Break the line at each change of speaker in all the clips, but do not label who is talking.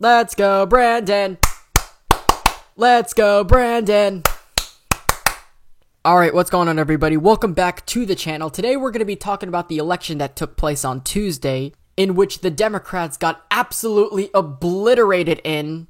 Let's go, Brandon. Let's go, Brandon. Alright, what's going on, everybody? Welcome back to the channel. Today we're going to be talking about the election that took place on Tuesday, in which the Democrats got absolutely obliterated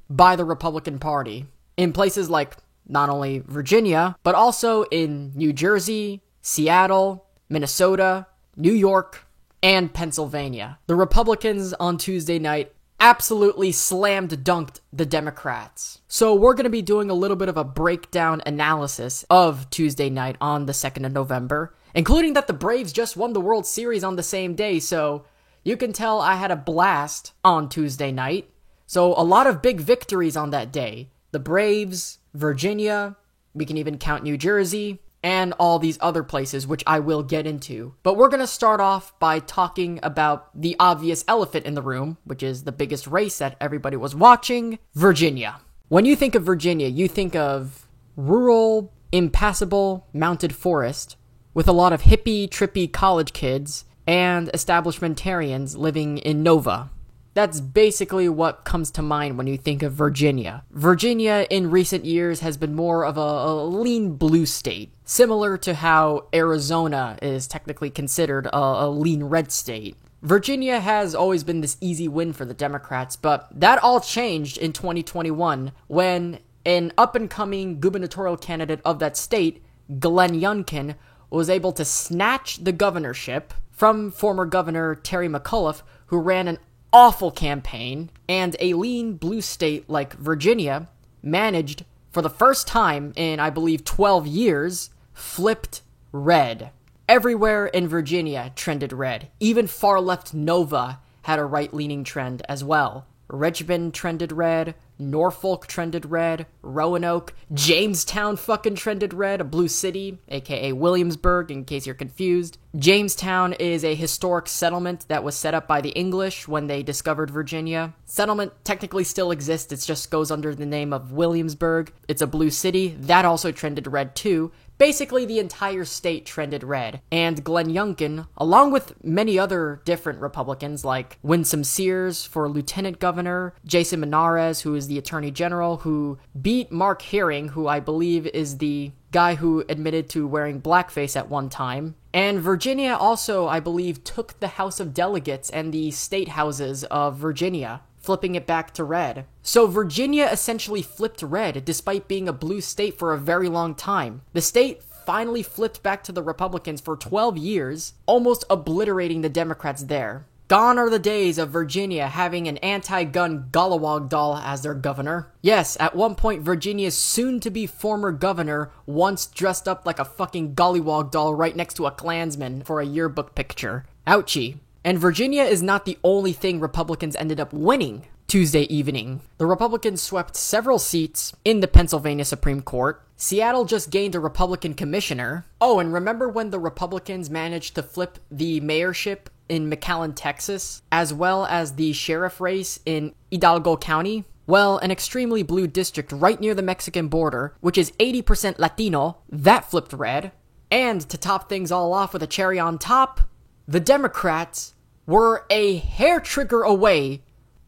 by the Republican Party. In places like not only Virginia, but also in New Jersey, Seattle, Minnesota, New York, and Pennsylvania. The Republicans on Tuesday night absolutely slammed dunked the Democrats. So we're going to be doing a little bit of a breakdown analysis of Tuesday night on the 2nd of November, including that the Braves just won the World Series on the same day, so you can tell I had a blast on Tuesday night. So a lot of big victories on that day. The Braves, Virginia, we can even count New Jersey, and all these other places, which I will get into. But we're going to start off by talking about the obvious elephant in the room, which is the biggest race that everybody was watching, Virginia. When you think of Virginia, you think of rural, impassable, mounted forest with a lot of hippie, trippy college kids and establishmentarians living in Nova. That's basically what comes to mind when you think of Virginia. Virginia in recent years has been more of a lean blue state, similar to how Arizona is technically considered a lean red state. Virginia has always been this easy win for the Democrats, but that all changed in 2021 when an up-and-coming gubernatorial candidate of that state, Glenn Youngkin, was able to snatch the governorship from former Governor Terry McAuliffe, who ran an awful campaign, and a lean blue state like Virginia managed, for the first time in, I believe, 12 years, flipped red. Everywhere in Virginia trended red. Even far-left Nova had a right-leaning trend as well. Richmond trended red, Norfolk trended red, Roanoke, Jamestown fucking trended red, a blue city, aka Williamsburg, in case you're confused. Jamestown is a historic settlement that was set up by the English when they discovered Virginia. Settlement technically still exists, it just goes under the name of Williamsburg. It's a blue city, that also trended red too. Basically, the entire state trended red, and Glenn Youngkin, along with many other different Republicans like Winsome Sears for lieutenant governor, Jason Menarez, who is the attorney general, who beat Mark Herring, who I believe is the guy who admitted to wearing blackface at one time. And Virginia also, I believe, took the House of Delegates and the state houses of Virginia, flipping it back to red. So Virginia essentially flipped red despite being a blue state for a very long time. The state finally flipped back to the Republicans for 12 years, almost obliterating the Democrats there. Gone are the days of Virginia having an anti-gun Gollywog doll as their governor. Yes, at one point Virginia's soon-to-be former governor once dressed up like a fucking Gollywog doll right next to a Klansman for a yearbook picture. Ouchie. And Virginia is not the only thing Republicans ended up winning Tuesday evening. The Republicans swept several seats in the Pennsylvania Supreme Court. Seattle just gained a Republican commissioner. Oh, and remember when the Republicans managed to flip the mayorship in McAllen, Texas, as well as the sheriff race in Hidalgo County? Well, an extremely blue district right near the Mexican border, which is 80% Latino, that flipped red. And to top things all off with a cherry on top, the Democrats were a hair trigger away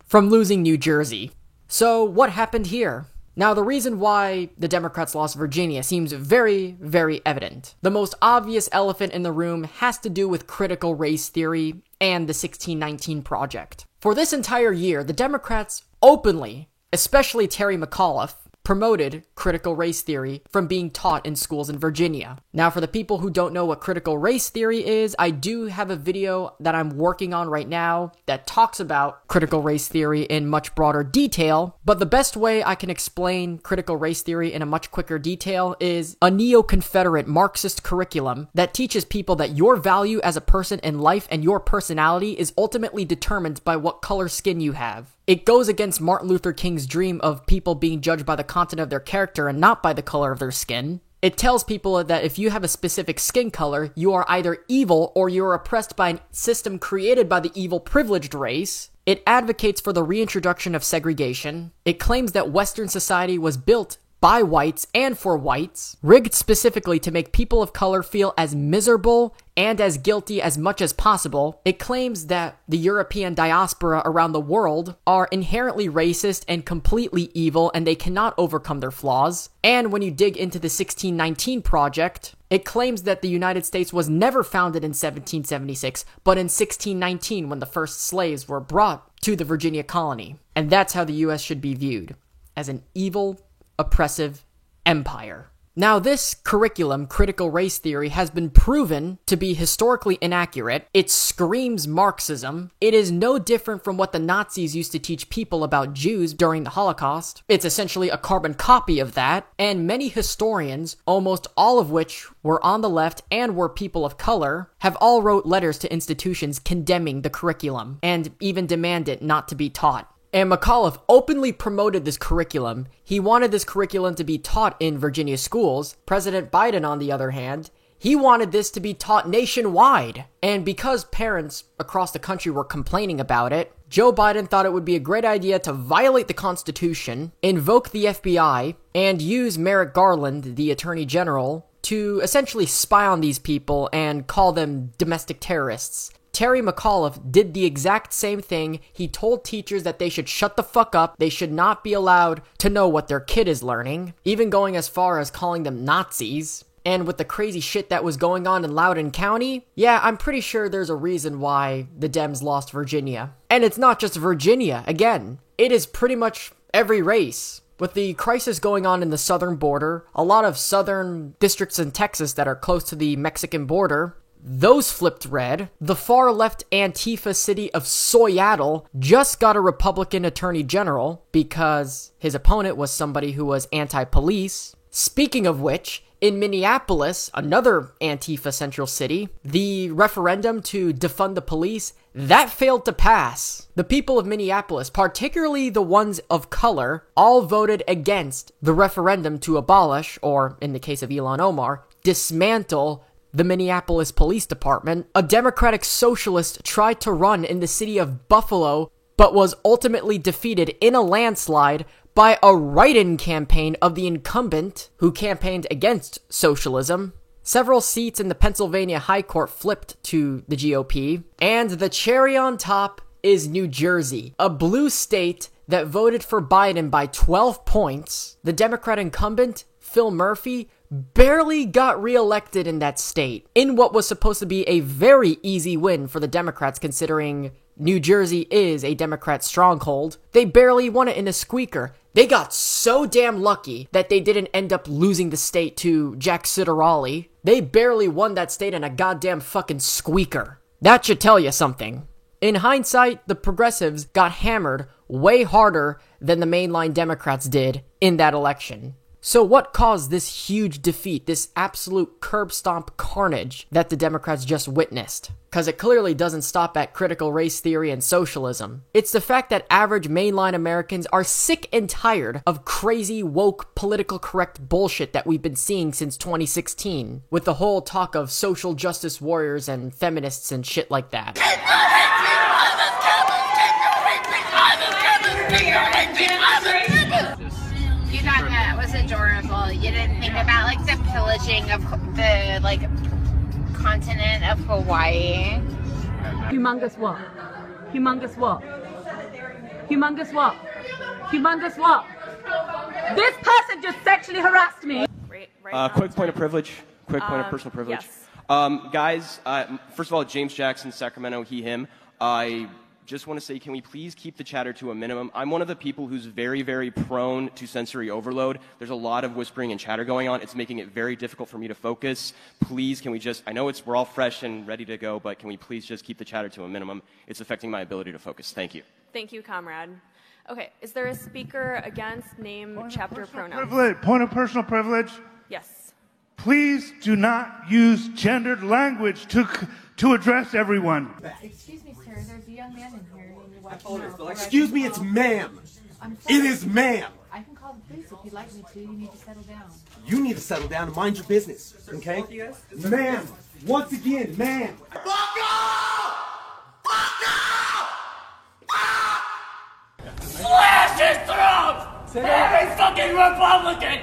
from losing New Jersey. So what happened here? Now, the reason why the Democrats lost Virginia seems very, very evident. The most obvious elephant in the room has to do with critical race theory and the 1619 Project. For this entire year, the Democrats openly, especially Terry McAuliffe, promoted critical race theory from being taught in schools in Virginia. Now, for the people who don't know what critical race theory is, I do have a video that I'm working on right now that talks about critical race theory in much broader detail, but the best way I can explain critical race theory in a much quicker detail is a neo-Confederate Marxist curriculum that teaches people that your value as a person in life and your personality is ultimately determined by what color skin you have. It goes against Martin Luther King's dream of people being judged by the content of their character and not by the color of their skin. It tells people that if you have a specific skin color, you are either evil or you're oppressed by a system created by the evil privileged race. It advocates for the reintroduction of segregation. It claims that Western society was built by whites and for whites, rigged specifically to make people of color feel as miserable and as guilty as much as possible. It claims that the European diaspora around the world are inherently racist and completely evil, and they cannot overcome their flaws. And when you dig into the 1619 Project, it claims that the United States was never founded in 1776, but in 1619 when the first slaves were brought to the Virginia colony. And that's how the US should be viewed, as an evil, oppressive empire. Now, this curriculum, critical race theory, has been proven to be historically inaccurate. It screams Marxism. It is no different from what the Nazis used to teach people about Jews during the Holocaust. It's essentially a carbon copy of that, and many historians, almost all of which were on the left and were people of color, have all wrote letters to institutions condemning the curriculum, and even demand it not to be taught. And McAuliffe openly promoted this curriculum. He wanted this curriculum to be taught in Virginia schools. President Biden, on the other hand, he wanted this to be taught nationwide. And because parents across the country were complaining about it, Joe Biden thought it would be a great idea to violate the Constitution, invoke the FBI, and use Merrick Garland, the Attorney General, to essentially spy on these people and call them domestic terrorists. Terry McAuliffe did the exact same thing. He told teachers that they should shut the fuck up. They should not be allowed to know what their kid is learning, even going as far as calling them Nazis. And with the crazy shit that was going on in Loudoun County, yeah, I'm pretty sure there's a reason why the Dems lost Virginia. And it's not just Virginia, again. It is pretty much every race. With the crisis going on in the southern border, a lot of southern districts in Texas that are close to the Mexican border, those flipped red. The far-left Antifa city of Seattle just got a Republican attorney general because his opponent was somebody who was anti-police. Speaking of which, in Minneapolis, another Antifa central city, the referendum to defund the police, that failed to pass. The people of Minneapolis, particularly the ones of color, all voted against the referendum to abolish, or in the case of Ilhan Omar, dismantle the Minneapolis Police Department. A Democratic socialist tried to run in the city of Buffalo, but was ultimately defeated in a landslide by a write-in campaign of the incumbent who campaigned against socialism. Several seats in the Pennsylvania High Court flipped to the GOP. And the cherry on top is New Jersey, a blue state that voted for Biden by 12 points. The Democrat incumbent, Phil Murphy, barely got reelected in that state, in what was supposed to be a very easy win for the Democrats considering New Jersey is a Democrat stronghold. They barely won it in a squeaker. They got so damn lucky that they didn't end up losing the state to Jack Ciattarelli. They barely won that state in a goddamn fucking squeaker. That should tell you something. In hindsight, the progressives got hammered way harder than the mainline Democrats did in that election. So what caused this huge defeat, this absolute curb stomp carnage that the Democrats just witnessed? Because it clearly doesn't stop at critical race theory and socialism. It's the fact that average mainline Americans are sick and tired of crazy, woke, political correct bullshit that we've been seeing since 2016, with the whole talk of social justice warriors and feminists and shit like that.
You thought that was adorable. You didn't think about like the pillaging of the like continent of Hawaii.
Humongous what? Humongous what? Humongous what? Humongous what? This person just sexually harassed me.
Quick point of privilege. Quick point of personal privilege.
Yes.
Guys, first of all, James Jackson, Sacramento, he, him. I just want to say, can we please keep the chatter to a minimum? I'm one of the people who's very, very prone to sensory overload. There's a lot of whispering and chatter going on. It's making it very difficult for me to focus. Please, can we just, I know we're all fresh and ready to go, but can we please just keep the chatter to a minimum? It's affecting my ability to focus. Thank you.
Thank you, comrade. Okay, is there a speaker against name, chapter, pronoun?
Point of personal privilege.
Yes.
Please do not use gendered language to address everyone.
Excuse me, sir. There's a young man in here.
Excuse me, it's ma'am. It is ma'am.
I can call the police if you'd like me to. You need to settle down.
You need to settle down and mind your business, okay? Ma'am, once again, ma'am. Fuck off! Fuck off! Slash his throat!
Every fucking Republican!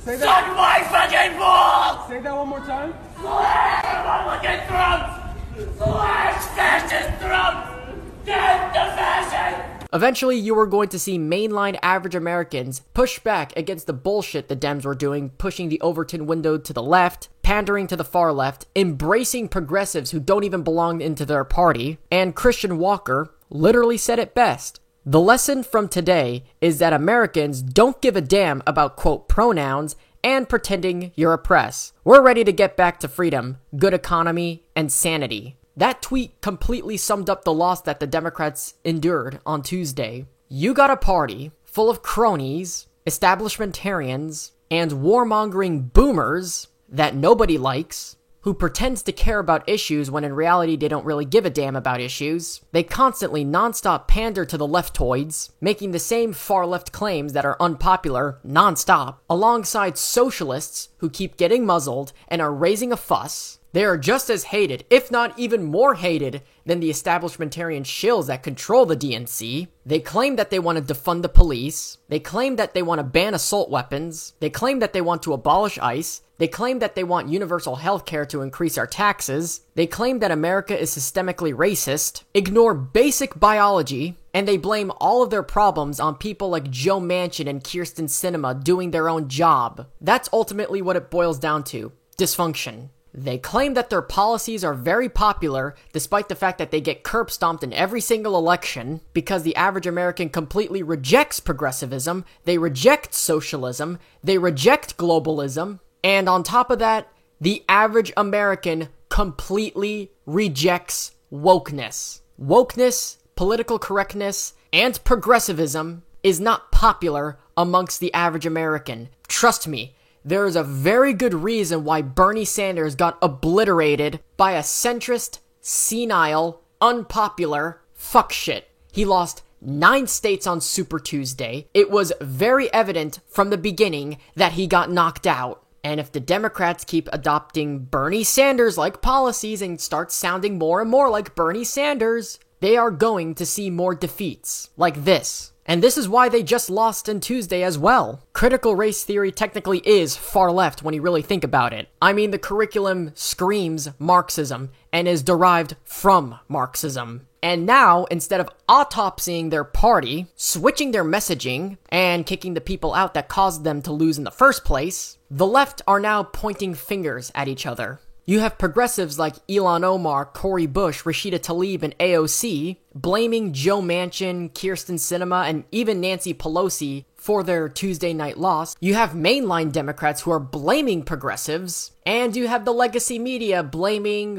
Suck my fucking balls!
Say that one more time.
Republican throats! Slash fascist throats! Death to fashion!
Eventually, you were going to see mainline average Americans push back against the bullshit the Dems were doing, pushing the Overton window to the left, pandering to the far left, embracing progressives who don't even belong into their party, and Christian Walker literally said it best. The lesson from today is that Americans don't give a damn about, quote, pronouns and pretending you're oppressed. We're ready to get back to freedom, good economy, and sanity. That tweet completely summed up the loss that the Democrats endured on Tuesday. You got a party full of cronies, establishmentarians, and warmongering boomers that nobody likes, who pretends to care about issues when in reality they don't really give a damn about issues. They constantly nonstop pander to the leftoids, making the same far-left claims that are unpopular nonstop, alongside socialists who keep getting muzzled and are raising a fuss. They are just as hated, if not even more hated, than the establishmentarian shills that control the DNC. They claim that they want to defund the police. They claim that they want to ban assault weapons. They claim that they want to abolish ICE. They claim that they want universal health care to increase our taxes. They claim that America is systemically racist, ignore basic biology, and they blame all of their problems on people like Joe Manchin and Kyrsten Sinema doing their own job. That's ultimately what it boils down to: dysfunction. They claim that their policies are very popular, despite the fact that they get curb stomped in every single election, because the average American completely rejects progressivism, they reject socialism, they reject globalism, and on top of that, the average American completely rejects wokeness. Wokeness, political correctness, and progressivism is not popular amongst the average American. Trust me. There is a very good reason why Bernie Sanders got obliterated by a centrist, senile, unpopular fuckshit. He lost 9 states on Super Tuesday. It was very evident from the beginning that he got knocked out. And if the Democrats keep adopting Bernie Sanders-like policies and start sounding more and more like Bernie Sanders, they are going to see more defeats like this. And this is why they just lost on Tuesday as well. Critical race theory technically is far left when you really think about it. I mean, the curriculum screams Marxism and is derived from Marxism. And now, instead of autopsying their party, switching their messaging, and kicking the people out that caused them to lose in the first place, the left are now pointing fingers at each other. You have progressives like Ilhan Omar, Cori Bush, Rashida Tlaib, and AOC blaming Joe Manchin, Kyrsten Sinema, and even Nancy Pelosi for their Tuesday night loss. You have mainline Democrats who are blaming progressives, and you have the legacy media blaming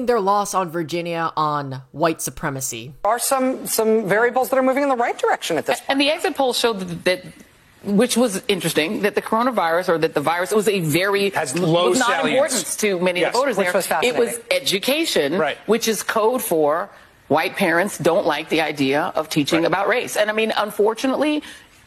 their loss on Virginia on white supremacy.
There are some variables that are moving in the right direction at this point.
And the exit polls showed that which was interesting, that the coronavirus, or that the virus, it was a very
low
non-importance to many of the voters there. It was education, which is code for white parents don't like the idea of teaching about race. And I mean, unfortunately,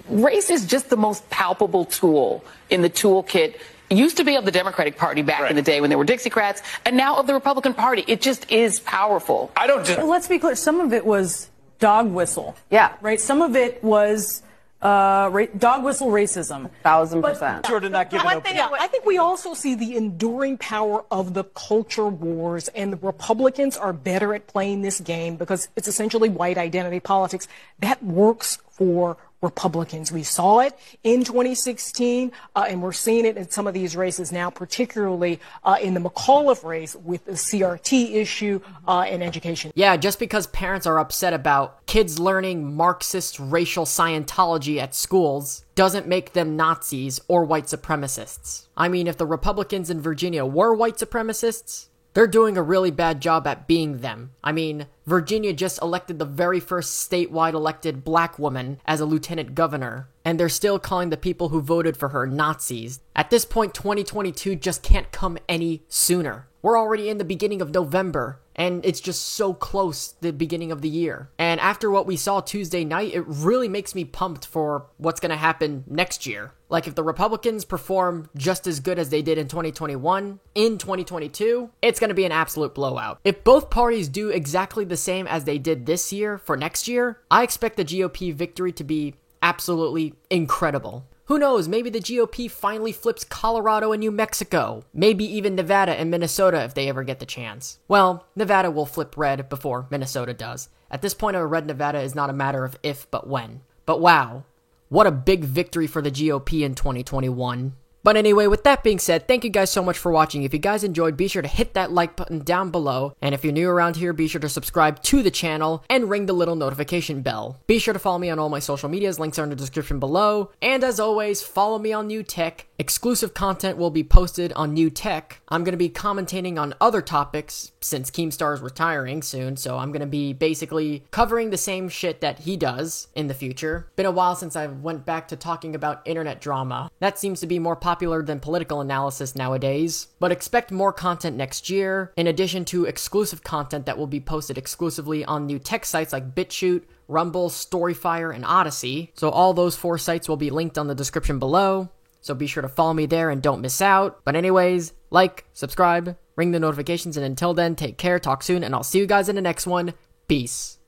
race is just the most palpable tool in the toolkit. It used to be of the Democratic Party back in the day when there were Dixiecrats, and now of the Republican Party. It just is powerful.
Let's be clear. Some of it was dog whistle.
Yeah.
Right? Some of it was dog whistle racism.
1000%.
Sure to not give
I think we also see the enduring power of the culture wars, and the Republicans are better at playing this game because it's essentially white identity politics. That works for Republicans. We saw it in 2016, and we're seeing it in some of these races now, particularly in the McAuliffe race with the CRT issue in education.
Yeah, just because parents are upset about kids learning Marxist racial Scientology at schools doesn't make them Nazis or white supremacists. I mean, if the Republicans in Virginia were white supremacists, they're doing a really bad job at being them. I mean, Virginia just elected the very first statewide elected black woman as a lieutenant governor, and they're still calling the people who voted for her Nazis. At this point, 2022 just can't come any sooner. We're already in the beginning of November, and it's just so close to the beginning of the year. And after what we saw Tuesday night, it really makes me pumped for what's gonna happen next year. Like, if the Republicans perform just as good as they did in 2021, in 2022, it's gonna be an absolute blowout. If both parties do exactly the same as they did this year for next year, I expect the GOP victory to be absolutely incredible. Who knows, maybe the GOP finally flips Colorado and New Mexico. Maybe even Nevada and Minnesota if they ever get the chance. Well, Nevada will flip red before Minnesota does. At this point, a red Nevada is not a matter of if, but when. But wow, what a big victory for the GOP in 2021. But anyway, with that being said, thank you guys so much for watching. If you guys enjoyed, be sure to hit that like button down below. And if you're new around here, be sure to subscribe to the channel and ring the little notification bell. Be sure to follow me on all my social medias. Links are in the description below. And as always, follow me on New Tech. Exclusive content will be posted on New Tech. I'm going to be commentating on other topics since Keemstar is retiring soon. So I'm going to be basically covering the same shit that he does in the future. Been a while since I went back to talking about internet drama. That seems to be more popular than political analysis nowadays, but expect more content next year, in addition to exclusive content that will be posted exclusively on New Tech sites like BitChute, Rumble, Storyfire, and Odyssey. So all those 4 sites will be linked on the description below, so be sure to follow me there and don't miss out. But anyways, like, subscribe, ring the notifications, and until then, take care, talk soon, and I'll see you guys in the next one. Peace.